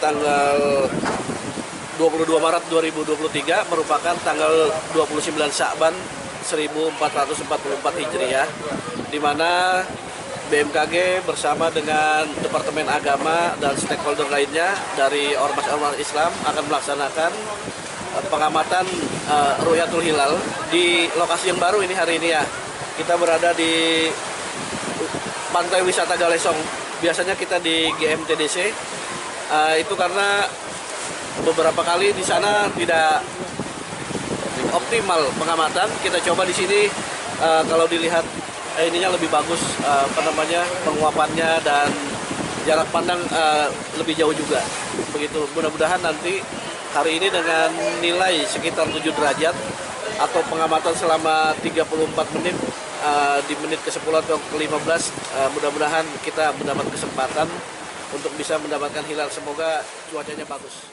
Tanggal 22 Maret 2023 merupakan tanggal 29 Sya'ban 1444 Hijriah, di mana BMKG bersama dengan Departemen Agama dan stakeholder lainnya dari Ormas-Ormas Islam akan melaksanakan pengamatan Ru'yatul Hilal di lokasi yang baru ini hari ini ya. Kita berada di Pantai Wisata Galesong. Biasanya kita di GMTDC. Itu karena beberapa kali di sana tidak optimal pengamatan. Kita coba di sini, kalau dilihat ininya lebih bagus, penguapannya dan jarak pandang lebih jauh juga. Begitu. Mudah-mudahan nanti hari ini dengan nilai sekitar 7 derajat atau pengamatan selama 34 menit di menit ke-10 atau ke-15, mudah-mudahan kita mendapat kesempatan untuk bisa mendapatkan hilal. Semoga cuacanya bagus.